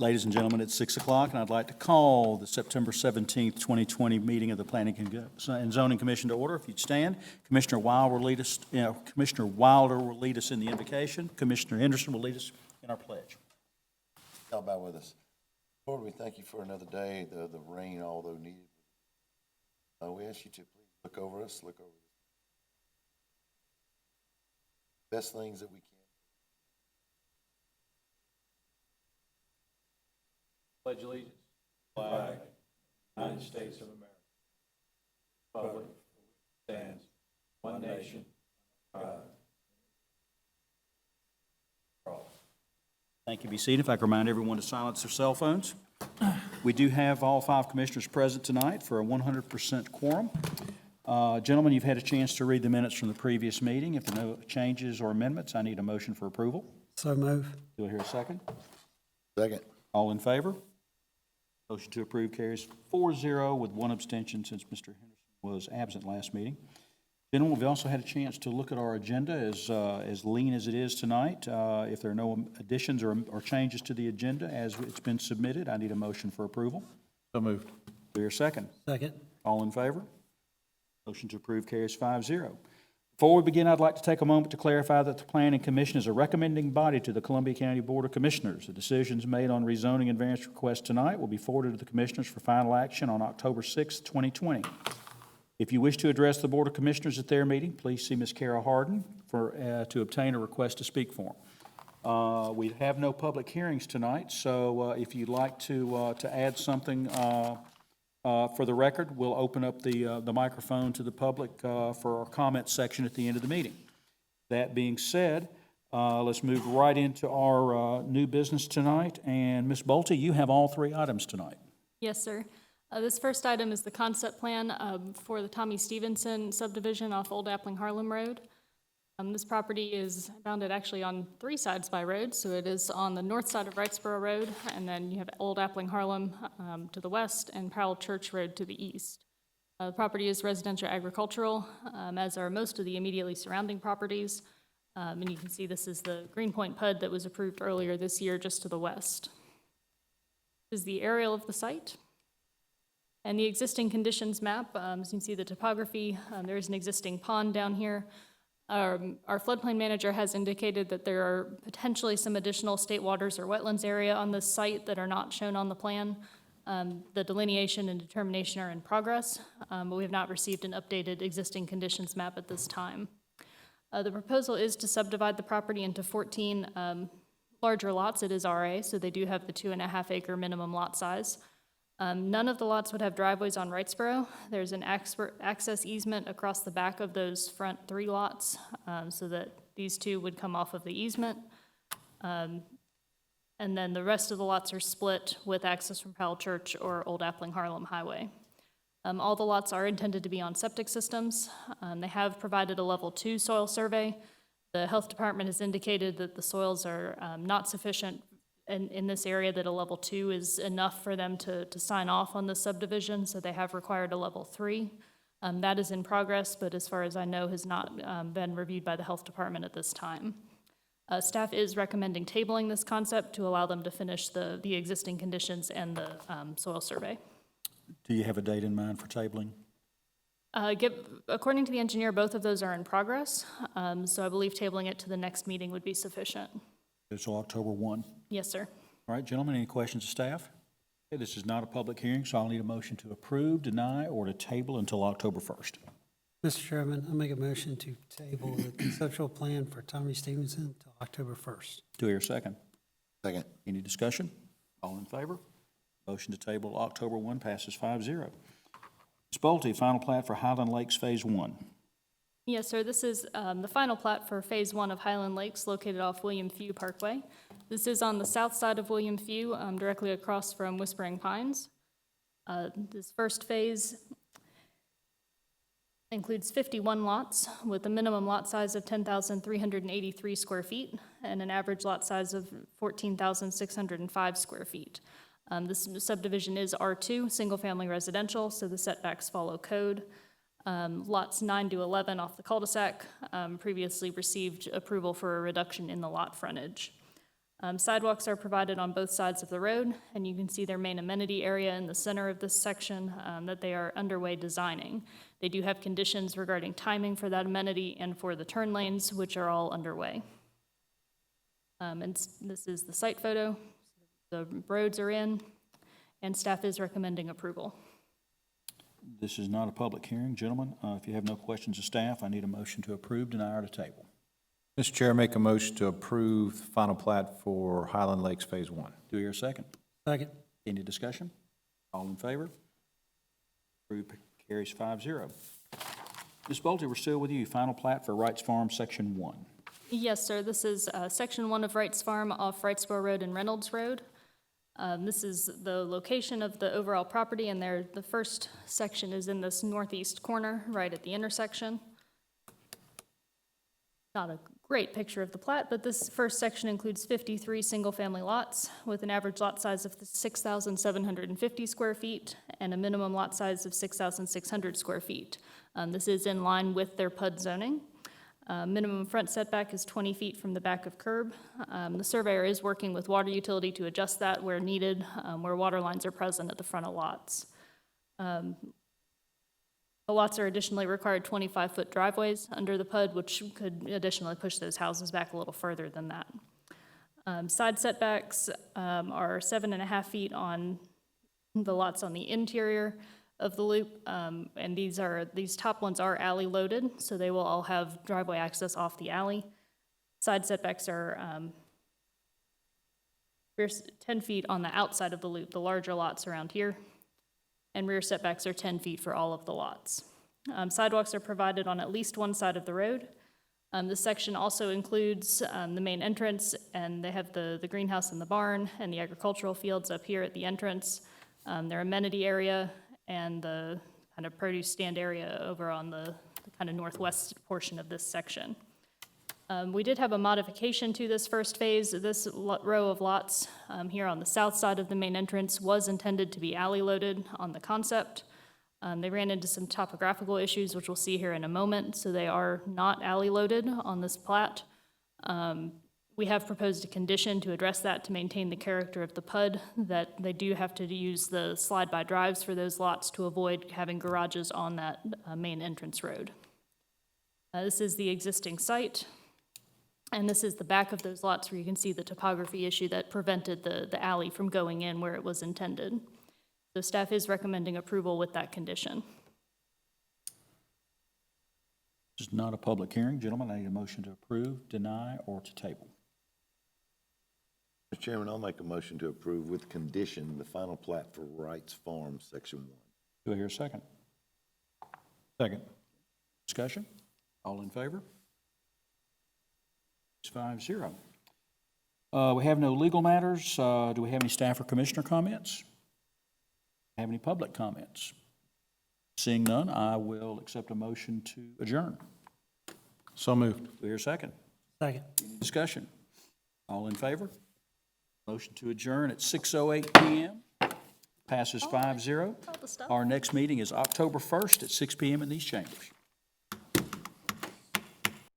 Ladies and gentlemen, it's 6 o'clock, and I'd like to call the September 17th, 2020 meeting of the Planning and Zoning Commission to order. If you'd stand, Commissioner Wilder will lead us, in the invocation. Commissioner Henderson will lead us in our pledge. Y'all bow with us. Lord, we thank you for another day, the rain, although needed. We ask you to please look over us, look over the best things that we can. Pledge allegiance. Flag, United States of America. Republic stands one nation, God. Thank you. Be seated. If I could remind everyone to silence their cell phones. We do have all 5 commissioners present tonight for a 100% quorum. Gentlemen, you've had a chance to read the minutes from the previous meeting. If there are no changes or amendments, I need a motion for approval. So move. Do I hear a second? Second. All in favor? Motion to approve carries 4-0 with 1 abstention since Mr. Henderson was absent last meeting. Gentlemen, we've also had a chance to look at our agenda as lean as it is tonight. If there are no additions or changes to the agenda as it's been submitted, I need a motion for approval. So moved. Do I hear a second? Second. All in favor? Motion to approve carries 5-0. Before we begin, I'd like to take a moment to clarify that the Planning Commission is a recommending body to the Columbia County Board of Commissioners. The decisions made on rezoning and variance requests tonight will be forwarded to the Commissioners for final action on October 6, 2020. If you wish to address the Board of Commissioners at their meeting, please see Ms. Kara Harden to obtain a request to speak for them. We have no public hearings tonight, so if you'd like to add something for the record, we'll open up the microphone to the public for our comment section at the end of the meeting. That being said, let's move right into our new business tonight. And Ms. Bolte, you have all 3 items tonight. Yes, sir. This first item is the concept plan for the Tommy Stevenson subdivision off Old Appling Harlem Road. This property is bounded actually on 3 sides by road, so it is on the north side of Wrightsboro Road, and then you have Old Appling Harlem to the west and Powell Church Road to the east. The property is residential agricultural, as are most of the immediately surrounding properties. And you can see this is the Greenpoint PUD that was approved earlier this year just to the west. This is the aerial of the site. And the existing conditions map, as you can see the topography, there is an existing pond down here. Our floodplain manager has indicated that there are potentially some additional state waters or wetlands area on this site that are not shown on the plan. The delineation and determination are in progress, but we have not received an updated existing conditions map at this time. The proposal is to subdivide the property into 14 larger lots. It is RA, so they do have the 2.5 acre minimum lot size. None of the lots would have driveways on Wrightsboro. There's an access easement across the back of those front 3 lots, so that these 2 would come off of the easement. And then the rest of the lots are split with access from Powell Church or Old Appling Harlem Highway. All the lots are intended to be on septic systems. They have provided a level 2 soil survey. The health department has indicated that the soils are not sufficient in this area, that a level 2 is enough for them to sign off on this subdivision, so they have required a level 3. That is in progress, but as far as I know, has not been reviewed by the health department at this time. Staff is recommending tabling this concept to allow them to finish the existing conditions and the soil survey. Do you have a date in mind for tabling? According to the engineer, both of those are in progress, so I believe tabling it to the next meeting would be sufficient. So October 1. Yes, sir. All right, gentlemen, any questions of staff? Okay, this is not a public hearing, so I'll need a motion to approve, deny, or to table until October 1st. Mr. Chairman, I make a motion to table the conceptual plan for Tommy Stevenson till October 1st. Do I hear a second? Second. Any discussion? All in favor? Motion to table October 1 passes 5-0. Ms. Bolte, final plat for Highland Lakes Phase 1. Yes, sir. This is the final plat for Phase 1 of Highland Lakes, located off William Few Parkway. This is on the south side of William Few, directly across from Whispering Pines. This first phase includes 51 lots with a minimum lot size of 10,383 square feet and an average lot size of 14,605 square feet. This subdivision is R2, single-family residential, so the setbacks follow code. Lots 9 to 11 off the cul-de-sac previously received approval for a reduction in the lot frontage. Sidewalks are provided on both sides of the road, and you can see their main amenity area in the center of this section that they are underway designing. They do have conditions regarding timing for that amenity and for the turn lanes, which are all underway. This is the site photo. The roads are in, and staff is recommending approval. This is not a public hearing, gentlemen. If you have no questions of staff, I need a motion to approve, deny, or to table. Mr. Chair, make a motion to approve the final plat for Highland Lakes Phase 1. Do we hear a second? Second. Any discussion? All in favor? Approved carries 5-0. Ms. Bolte, we're still with you. Final plat for Wrights Farm, Section 1. Yes, sir. This is Section 1 of Wrights Farm off Wrightsboro Road and Reynolds Road. This is the location of the overall property, and the first section is in this northeast corner, right at the intersection. Not a great picture of the plat, but this first section includes 53 single-family lots with an average lot size of 6,750 square feet and a minimum lot size of 6,600 square feet. This is in line with their PUD zoning. Minimum front setback is 20 feet from the back of curb. The surveyor is working with water utility to adjust that where needed, where water lines are present at the front of lots. The lots are additionally required 25-foot driveways under the PUD, which could additionally push those houses back a little further than that. Side setbacks are 7.5 feet on the lots on the interior of the loop, and these top ones are alley loaded, so they will all have driveway access off the alley. Side setbacks are 10 feet on the outside of the loop, the larger lots around here, and rear setbacks are 10 feet for all of the lots. Sidewalks are provided on at least one side of the road. This section also includes the main entrance, and they have the greenhouse and the barn and the agricultural fields up here at the entrance, their amenity area, and the kind of produce stand area over on the kind of northwest portion of this section. We did have a modification to this first phase. This row of lots here on the south side of the main entrance was intended to be alley loaded on the concept. They ran into some topographical issues, which we'll see here in a moment, so they are not alley loaded on this plat. We have proposed a condition to address that to maintain the character of the PUD, that they do have to use the slide-by drives for those lots to avoid having garages on that main entrance road. This is the existing site, and this is the back of those lots where you can see the topography issue that prevented the alley from going in where it was intended. So staff is recommending approval with that condition. This is not a public hearing, gentlemen. I need a motion to approve, deny, or to table. Mr. Chairman, I'll make a motion to approve with condition the final plat for Wrights Farm, Section 1. Do I hear a second? Second. Discussion? All in favor? It's 5-0. We have no legal matters. Do we have any staff or commissioner comments? Have any public comments? Seeing none, I will accept a motion to adjourn. So moved. Do we hear a second? Second. Discussion? All in favor? Motion to adjourn at 6:08 PM. Passes 5-0. All the stuff. Our next meeting is October 1st at 6 PM in these chambers.